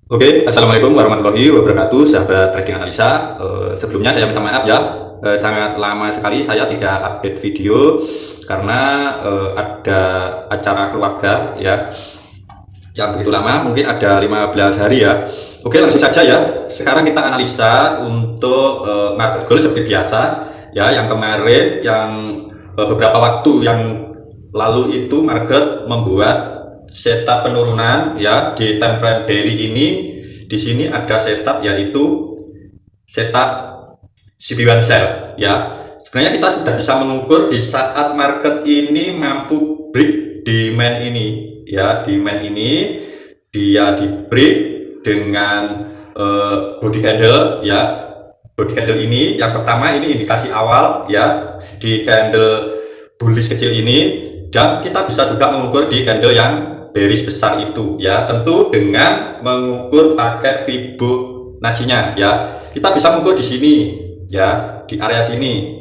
Oke, assalamualaikum warahmatullahi wabarakatuh, sahabat trading analisa. Sebelumnya saya minta maaf ya, sangat lama sekali saya tidak update video karena ada acara keluarga ya, yang begitu lama, mungkin ada 15 hari ya. Oke, langsung saja ya. Sekarang kita analisa untuk market gold seperti biasa ya. Yang kemarin, yang beberapa waktu yang lalu itu market membuat setup penurunan ya di time frame daily ini. Di sini ada setup, yaitu setup CB1 sell ya. Sebenarnya kita sudah bisa mengukur di saat market ini mampu break di main ini ya. Di main ini dia di break dengan body candle ya. Body candle ini yang pertama, ini indikasi awal ya, di candle bullish kecil ini. Dan kita bisa juga mengukur di candle yang bearish besar itu ya, tentu dengan mengukur pakai Fibonacci-nya ya. Kita bisa mengukur di sini ya, di area sini.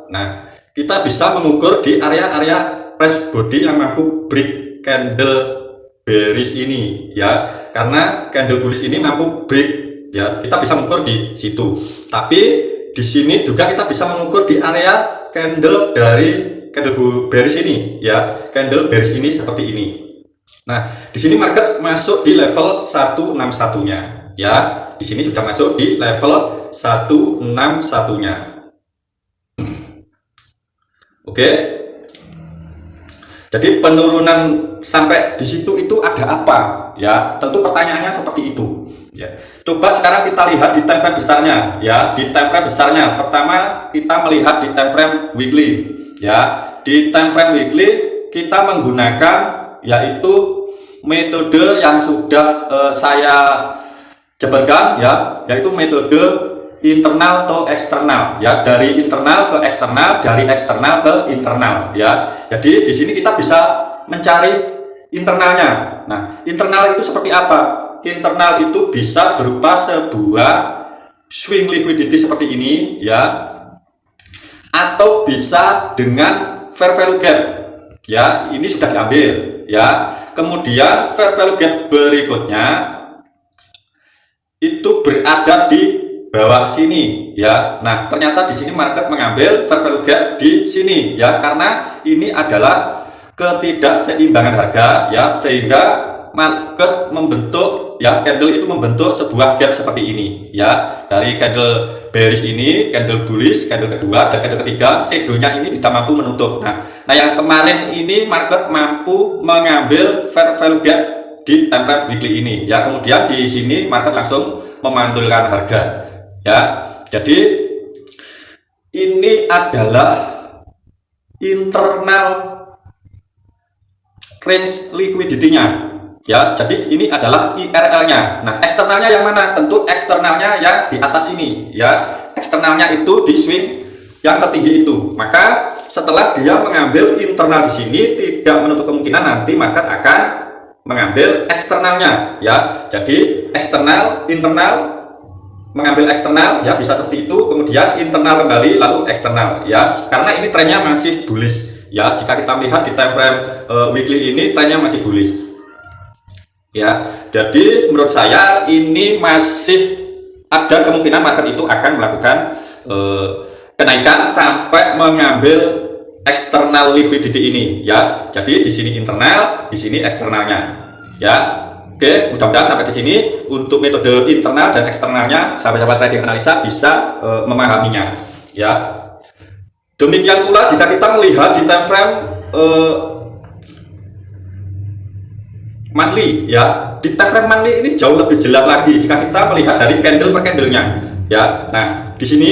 Nah, kita bisa mengukur di area-area price body yang mampu break candle bearish ini ya, karena candle bullish ini mampu break ya. Kita bisa mengukur di situ. Tapi di sini juga kita bisa mengukur di area candle dari candle bearish ini ya, candle bearish ini seperti ini. Nah, di sini market masuk di level 161-nya ya. Di sini sudah masuk di level 161-nya. Oke. Jadi penurunan sampai di situ itu ada apa ya? Tentu pertanyaannya seperti itu ya. Coba sekarang kita lihat di time frame besarnya ya. Di time frame besarnya, pertama kita melihat di time frame weekly ya. Di time frame weekly kita menggunakan yaitu metode yang sudah saya jabarkan ya, yaitu metode internal to eksternal ya, dari internal ke eksternal, dari eksternal ke internal ya. Jadi di sini kita bisa mencari internalnya. Nah, internal itu seperti apa? Internal itu bisa berupa sebuah swing liquidity seperti ini ya, atau bisa dengan fair value gap ya. Ini sudah diambil ya. Kemudian fair value gap berikutnya itu berada di bawah sini ya. Nah, ternyata di sini market mengambil fair value gap di sini ya, karena ini adalah ketidakseimbangan harga ya, sehingga market membentuk ya, candle itu membentuk sebuah gap seperti ini ya. Dari candle bearish ini, candle bullish, candle kedua dan candle ketiga, shadow-nya ini tidak mampu menutup. Nah, yang kemarin ini market mampu mengambil fair value gap di time frame weekly ini ya. Kemudian di sini market langsung memantulkan harga ya. Jadi ini adalah internal range liquidity-nya ya. Jadi ini adalah IRL-nya. Nah, eksternalnya yang mana? Tentu eksternalnya yang di atas ini ya. Eksternalnya itu di swing yang tertinggi itu. Maka setelah dia mengambil internal di sini, tidak menutup kemungkinan nanti market akan mengambil eksternalnya ya. Jadi eksternal, internal, mengambil eksternal ya, bisa seperti itu. Kemudian internal kembali, lalu eksternal ya. Karena ini trennya masih bullish ya. Jika kita melihat di time frame weekly ini, trennya masih bullish ya. Jadi menurut saya ini masih ada kemungkinan market itu akan melakukan kenaikan sampai mengambil eksternal liquidity ini ya. Jadi di sini internal, di sini eksternalnya ya. Oke, mudah-mudahan sampai di sini untuk metode internal dan eksternalnya sahabat-sahabat trading analisa bisa memahaminya ya. Demikian pula jika kita melihat di time frame monthly ya. Di time frame monthly ini jauh lebih jelas lagi jika kita melihat dari candle per candlenya ya. Nah, di sini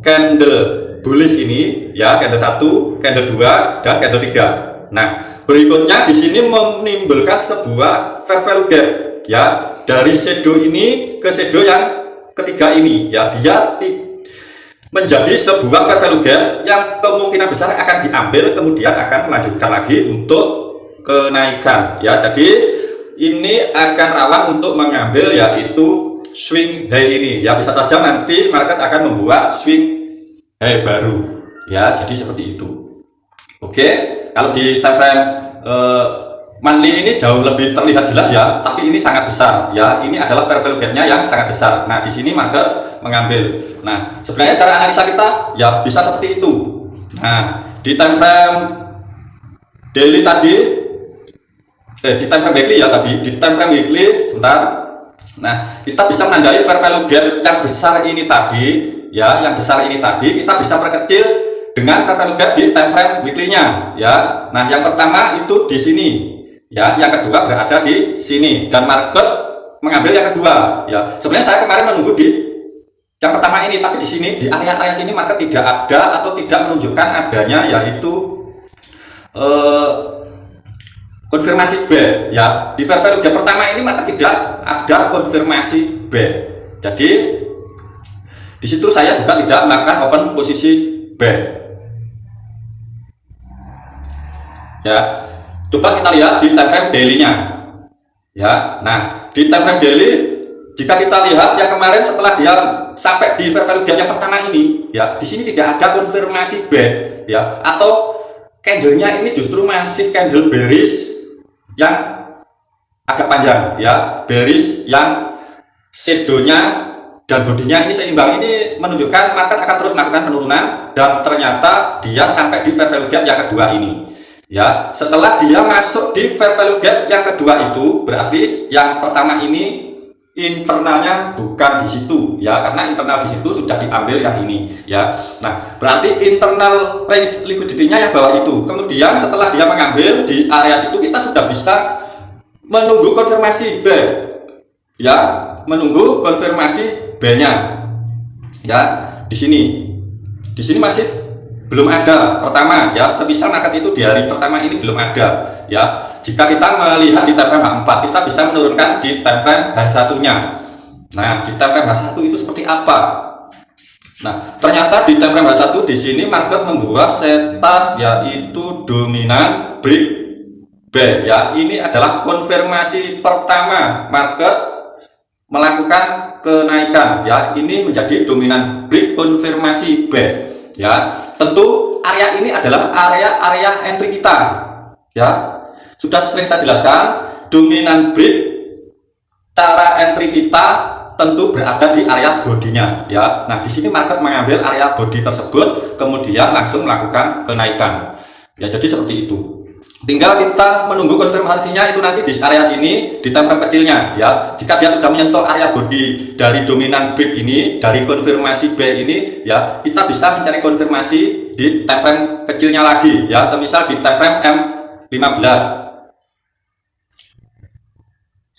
candle bullish ini ya, candle 1, candle 2 dan candle 3. Nah, berikutnya di sini menimbulkan sebuah fair value gap ya, dari shadow ini ke shadow yang ketiga ini ya. Dia menjadi sebuah fair value gap yang kemungkinan besar akan diambil, kemudian akan melanjutkan lagi untuk kenaikan ya. Jadi ini akan rawan untuk mengambil yaitu swing high ini ya. Bisa saja nanti market akan membuat swing high baru ya. Jadi seperti itu. Oke, kalau di time frame monthly ini jauh lebih terlihat jelas ya, tapi ini sangat besar ya. Ini adalah fair value gap-nya yang sangat besar. Nah, di sini market mengambil. Nah, sebenarnya cara analisa kita ya bisa seperti itu. Nah, di time frame daily tadi, di time frame weekly ya tadi, di time frame weekly sebentar. Nah, kita bisa menandai fair value gap yang besar ini tadi ya, yang besar ini tadi kita bisa perkecil dengan fair value gap di time frame weekly-nya ya. Nah, yang pertama itu di sini ya, yang kedua berada di sini dan market mengambil yang kedua ya. Sebenarnya saya kemarin menunggu di yang pertama ini, tapi di sini di area-area sini market tidak ada atau tidak menunjukkan adanya yaitu konfirmasi B ya. Di fair value gap pertama ini market tidak ada konfirmasi B. Jadi di situ saya juga tidak melakukan open posisi B. Ya, coba kita lihat di time frame daily-nya. Ya, nah di time frame daily, jika kita lihat yang kemarin setelah dia sampai di fair value gap yang pertama ini, ya di sini tidak ada konfirmasi B, ya, atau candlenya ini justru masih candle bearish yang agak panjang, ya, bearish yang shadownya dan bodinya ini seimbang. Ini menunjukkan market akan terus melakukan penurunan dan ternyata dia sampai di fair value gap yang kedua ini. Ya, setelah dia masuk di fair value gap yang kedua itu berarti yang pertama ini internalnya bukan di situ ya, karena internal di situ sudah diambil yang ini ya. Nah, berarti internal range liquidity-nya yang bawah itu. Kemudian setelah dia mengambil di area situ kita sudah bisa menunggu konfirmasi B ya, menunggu konfirmasi B-nya ya. Di sini masih belum ada pertama ya, semisal market itu di hari pertama ini belum ada ya. Jika kita melihat di time frame H4, kita bisa menurunkan di time frame H1-nya. Nah, di time frame H1 itu seperti apa? Nah, ternyata di time frame H1 di sini market membuat setup yaitu dominan break B ya. Ini adalah konfirmasi pertama market melakukan kenaikan ya. Ini menjadi dominan break konfirmasi B ya. Tentu area ini adalah area entry kita ya. Sudah sering saya jelaskan, dominan break cara entry kita tentu berada di area bodinya ya. Nah, di sini market mengambil area body tersebut kemudian langsung melakukan kenaikan ya. Jadi seperti itu. Tinggal kita menunggu konfirmasinya itu nanti di area sini di time frame kecilnya ya. Jika dia sudah menyentuh area body dari dominan break ini, dari konfirmasi B ini ya, kita bisa mencari konfirmasi di time frame kecilnya lagi ya. Semisal di time frame M15.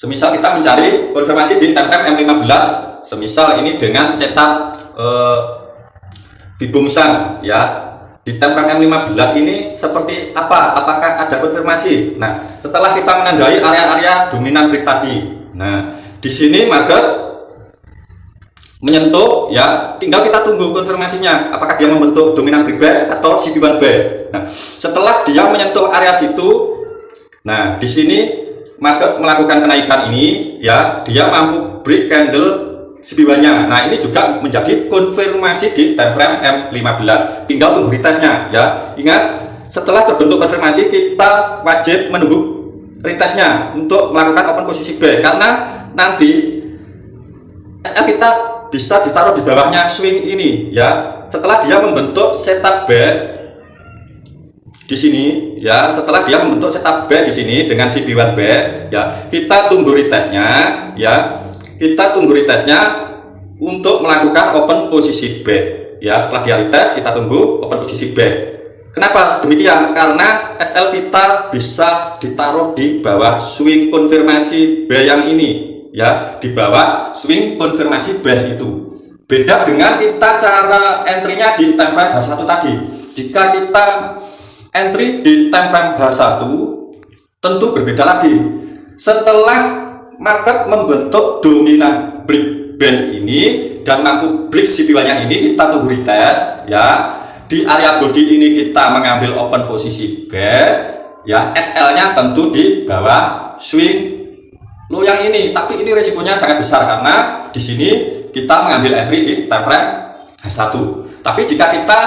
Semisal kita mencari konfirmasi di time frame M15, semisal ini dengan setup Fibonacci ya. Di time frame M15 ini seperti apa? Apakah ada konfirmasi? Nah, setelah kita menandai area-area dominan break tadi, nah di sini market menyentuh ya, tinggal kita tunggu konfirmasinya apakah dia membentuk dominan break B atau CP1B. Nah, setelah dia menyentuh area situ, nah di sini market melakukan kenaikan ini ya, dia mampu break candle CP1-nya. Nah, ini juga menjadi konfirmasi di time frame M15. Tinggal tunggu retestnya ya. Ingat, setelah terbentuk konfirmasi kita wajib menunggu retestnya untuk melakukan open posisi B, karena nanti SL kita bisa ditaruh di bawahnya swing ini ya. Setelah dia membentuk setup B di sini ya, setelah dia membentuk setup B di sini dengan CP1B ya, kita tunggu retestnya ya, kita tunggu retestnya untuk melakukan open posisi B ya. Setelah dia retest kita tunggu open posisi B. Kenapa demikian? Karena SL kita bisa ditaruh di bawah swing konfirmasi B yang ini ya, di bawah swing konfirmasi B itu. Beda dengan kita cara entry-nya di time frame H1 tadi. Jika kita entry di time frame H1 tentu berbeda lagi. Setelah market membentuk dominan break band ini dan mampu break CP1-nya ini, kita tunggu retest ya. Di area body ini kita mengambil open posisi B ya, SL-nya tentu di bawah swing low yang ini. Tapi ini resikonya sangat besar karena di sini kita mengambil entry di time frame H1. Tapi jika kita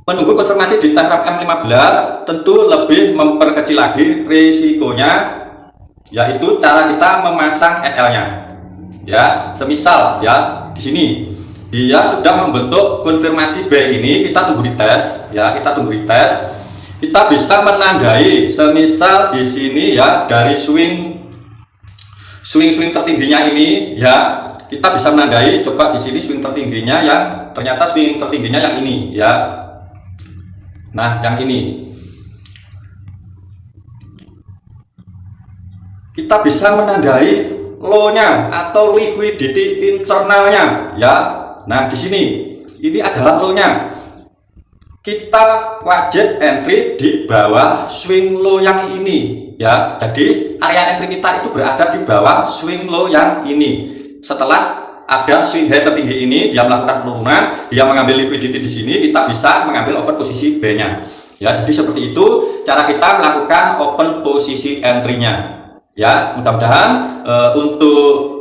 menunggu konfirmasi di time frame M15 tentu lebih memperkecil lagi risikonya, yaitu cara kita memasang SL-nya. Ya, semisal ya di sini dia sudah membentuk konfirmasi B ini, kita tunggu dites ya, kita tunggu dites. Kita bisa menandai semisal di sini ya dari swing tertingginya ini ya, kita bisa menandai coba di sini swing tertingginya yang ternyata swing tertingginya yang ini ya. Nah, yang ini kita bisa menandai low-nya atau liquidity internalnya ya. Nah, di sini ini adalah low-nya. Kita wajib entry di bawah swing low yang ini ya. Jadi area entry kita itu berada di bawah swing low yang ini. Setelah ada swing high tertinggi ini, dia melakukan penurunan, dia mengambil liquidity di sini, kita bisa mengambil open posisi B-nya. Ya, jadi seperti itu cara kita melakukan open posisi entry-nya. Ya, mudah-mudahan untuk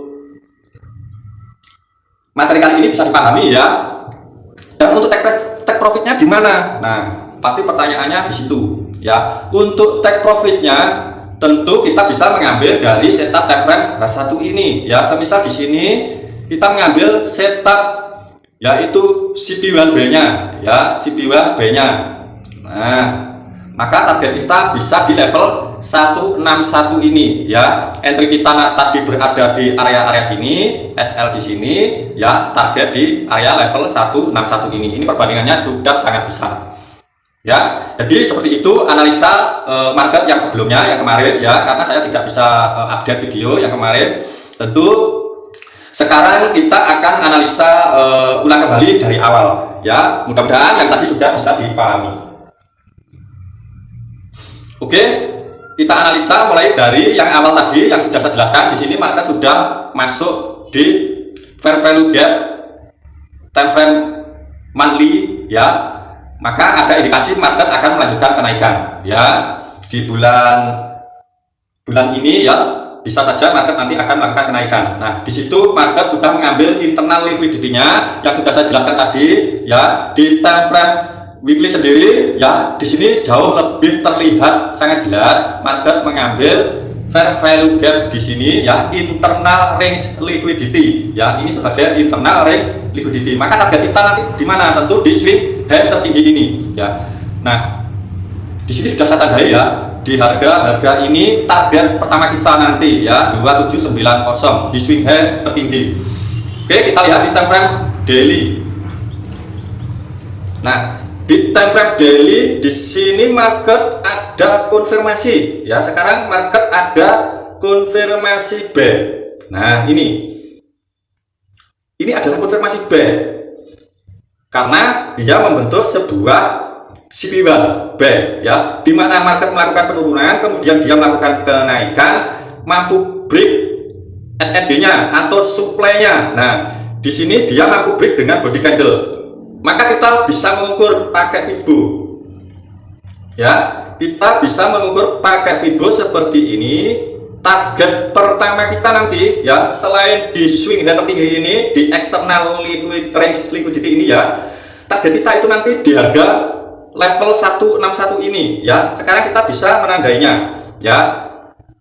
materi kali ini bisa dipahami ya. Dan untuk take profitnya di mana? Nah, pasti pertanyaannya di situ ya. Untuk take profitnya tentu kita bisa mengambil dari setup time frame H1 ini ya. Semisal di sini kita mengambil setup yaitu CP1B-nya ya, CP1B-nya. Nah, maka target kita bisa di level 161 ini ya. Entry kita tadi berada di area-area sini, SL di sini ya, target di area level 161 ini. Ini perbandingannya sudah sangat besar. Ya, jadi seperti itu analisa market yang sebelumnya, yang kemarin ya, karena saya tidak bisa update video yang kemarin. Tentu sekarang kita akan analisa ulang kembali dari awal ya. Mudah-mudahan yang tadi sudah bisa dipahami. Oke, kita analisa mulai dari yang awal tadi yang sudah saya jelaskan. Di sini market sudah masuk di fair value gap time frame monthly ya. Maka ada indikasi market akan melanjutkan kenaikan ya. Di bulan ini ya, bisa saja market nanti akan melakukan kenaikan. Nah, di situ market sudah mengambil internal liquidity-nya yang sudah saya jelaskan tadi ya. Di time frame weekly sendiri ya, di sini jauh lebih terlihat sangat jelas market mengambil fair value gap di sini ya, internal range liquidity ya. Ini sebagai internal range liquidity. Maka target kita nanti di mana? Tentu di swing high tertinggi ini ya. Nah, di sini sudah saya tandai ya, di harga ini target pertama kita nanti ya 2790 di swing high tertinggi. Oke, kita lihat di time frame daily. Nah, di time frame daily di sini market ada konfirmasi ya. Sekarang market ada konfirmasi B. Nah, ini adalah konfirmasi B karena dia membentuk sebuah CP1B ya, di mana market melakukan penurunan, kemudian dia melakukan kenaikan, mampu break SND-nya atau supply-nya. Nah, di sini dia mampu break dengan body candle. Maka kita bisa mengukur pakai Fibo ya, kita bisa mengukur pakai Fibo seperti ini. Target pertama kita nanti ya, selain di swing high tertinggi ini, di external range liquidity ini ya, target kita itu nanti di harga level 161 ini ya. Sekarang kita bisa menandainya ya,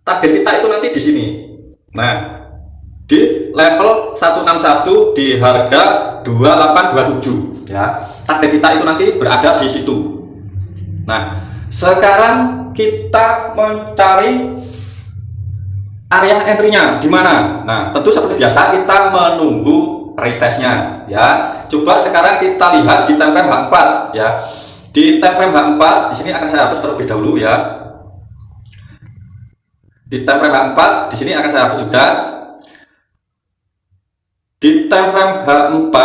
target kita itu nanti di sini. Nah, di level 161 di harga 2827 ya, target kita itu nanti berada di situ. Nah, sekarang kita mencari area entry-nya di mana. Nah, tentu seperti biasa kita menunggu retestnya ya. Coba sekarang kita lihat di time frame H4 ya. Di time frame H4 di sini akan saya hapus terlebih dahulu ya. Di time frame H4 di sini akan saya hapus juga. Di time frame H4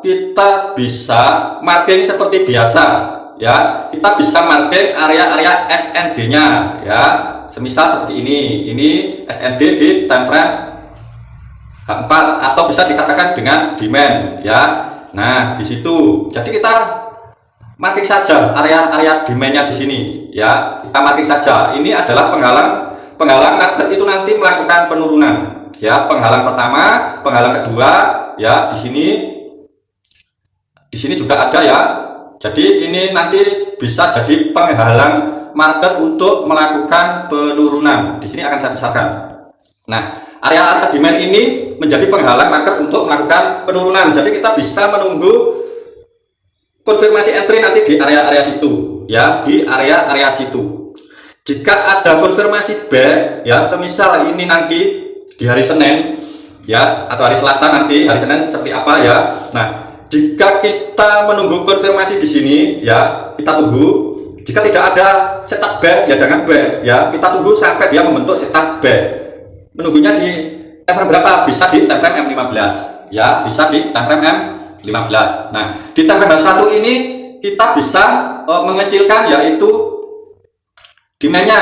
kita bisa marking seperti biasa ya. Kita bisa marking area-area SND-nya ya. Semisal seperti ini SND di time frame H4 atau bisa dikatakan dengan demand ya. Nah, di situ jadi kita marking saja area-area demand-nya di sini ya. Kita marking saja. Ini adalah penghalang market itu nanti melakukan penurunan ya. Penghalang pertama, penghalang kedua ya. Di sini juga ada ya Jadi ini nanti bisa jadi penghalang market untuk melakukan penurunan. Di sini akan saya besarkan. Nah, area-area demand ini menjadi penghalang market untuk melakukan penurunan. Jadi kita bisa menunggu konfirmasi entry nanti di area-area situ, ya, di area-area situ. Jika ada konfirmasi back, ya, semisal ini nanti di hari Senin, ya, atau hari Selasa nanti, hari Senin seperti apa ya. Nah, jika kita menunggu konfirmasi di sini, ya, kita tunggu. Jika tidak ada setup back, ya jangan back, ya, kita tunggu sampai dia membentuk setup back. Menunggunya di time frame berapa? Bisa di time frame M15, ya, bisa di time frame M15. Nah, di time frame H1 ini kita bisa mengecilkan, yaitu demandnya,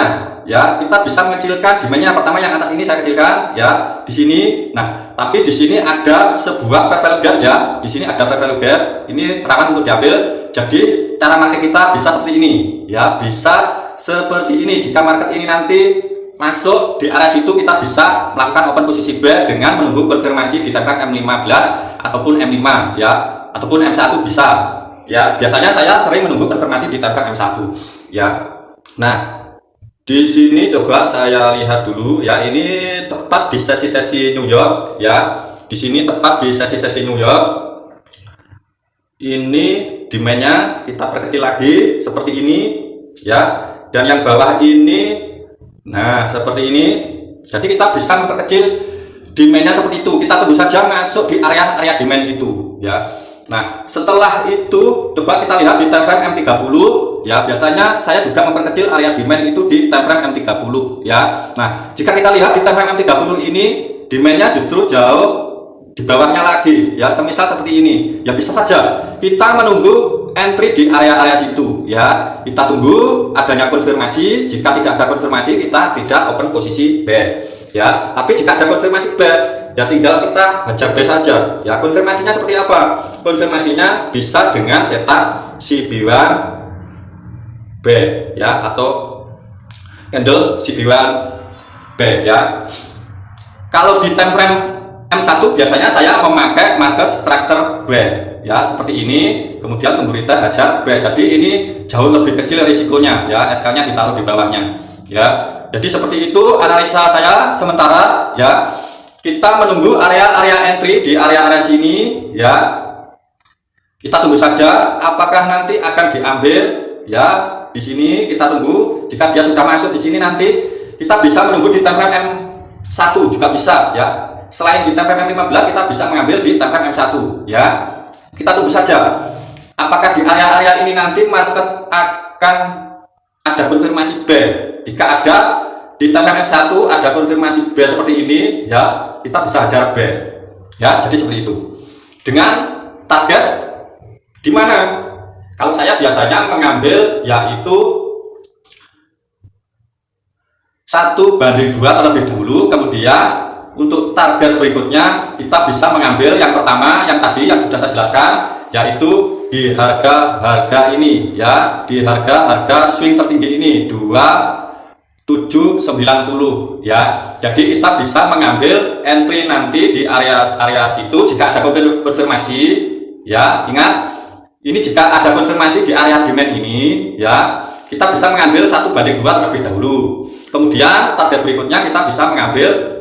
ya, kita bisa mengecilkan demandnya. Pertama yang atas ini saya kecilkan, ya, di sini. Nah, tapi di sini ada sebuah fair value gap, ya, di sini ada fair value gap, ini rawan untuk diambil. Jadi cara market kita bisa seperti ini, ya, bisa seperti ini. Jika market ini nanti masuk di area situ, kita bisa melakukan open posisi buy dengan menunggu konfirmasi di time frame M15 ataupun M5, ya, ataupun M1 bisa, ya. Biasanya saya sering menunggu konfirmasi di time frame M1, ya. Nah, di sini coba saya lihat dulu, ya, ini tepat di sesi-sesi New York, ya. Di sini tepat di sesi-sesi New York. Ini demandnya kita perkecil lagi seperti ini, ya, dan yang bawah ini, nah, seperti ini. Jadi kita bisa memperkecil demandnya seperti itu. Kita tunggu saja masuk di area demand itu, ya. Nah, setelah itu coba kita lihat di time frame M30, ya. Biasanya saya juga memperkecil area demand itu di time frame M30, ya. Nah, jika kita lihat di time frame M30 ini demandnya justru jauh di bawahnya lagi, ya, semisal seperti ini, ya, bisa saja kita menunggu entry di area-area situ, ya. Kita tunggu adanya konfirmasi. Jika tidak ada konfirmasi, kita tidak open posisi buy, ya. Tapi jika ada konfirmasi buy, ya, tinggal kita hajar buy saja, ya. Konfirmasinya seperti apa? Konfirmasinya bisa dengan setup CB1 buy, ya, atau candle CB1 buy, ya. Kalau di time frame M1 biasanya saya memakai market structure buy, ya, seperti ini. Kemudian tunggu retest hajar buy. Jadi ini jauh lebih kecil risikonya, ya. SK-nya ditaruh di bawahnya, ya. Jadi seperti itu analisa saya sementara, ya. Kita menunggu area-area entry di area-area sini, ya. Kita tunggu saja apakah nanti akan diambil, ya. Di sini kita tunggu. Jika dia sudah masuk di sini, nanti kita bisa menunggu di time frame M1 juga bisa, ya. Selain di time frame M15, kita bisa mengambil di time frame M1, ya. Kita tunggu saja apakah di area-area ini nanti market akan ada konfirmasi buy. Jika ada di time frame M1 ada konfirmasi buy seperti ini, ya, kita bisa hajar buy, ya. Jadi seperti itu. Dengan target di mana? Kalau saya biasanya mengambil yaitu 1:2 terlebih dahulu. Kemudian untuk target berikutnya kita bisa mengambil yang pertama, yang tadi yang sudah saya jelaskan, yaitu di harga ini, ya, di harga swing tertinggi ini 2790, ya. Jadi kita bisa mengambil entry nanti di area situ jika ada konfirmasi, ya. Ingat, ini jika ada konfirmasi di area demand ini, ya, kita bisa mengambil 1:2 terlebih dahulu. Kemudian target berikutnya kita bisa mengambil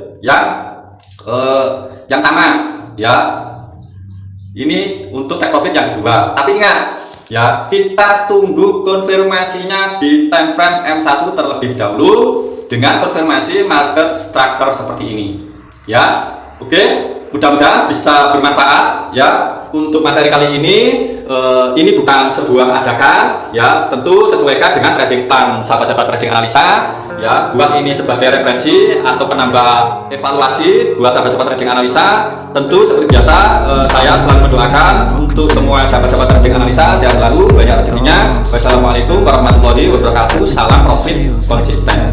yang tamat, ya. Ini untuk take profit yang kedua. Tapi ingat, ya, kita tunggu konfirmasinya di time frame M1 terlebih dahulu dengan konfirmasi market structure seperti ini, ya. Oke, mudah-mudahan bisa bermanfaat, ya. Untuk materi kali ini bukan sebuah ajakan, ya. Tentu sesuaikan dengan trading plan sahabat-sahabat trading analisa, ya. Buat ini sebagai referensi atau penambah evaluasi buat sahabat-sahabat trading analisa. Tentu seperti biasa, saya selalu mendoakan untuk semua sahabat-sahabat trading analisa sehat selalu, banyak rezekinya. Wassalamualaikum warahmatullahi wabarakatuh. Salam profit konsisten.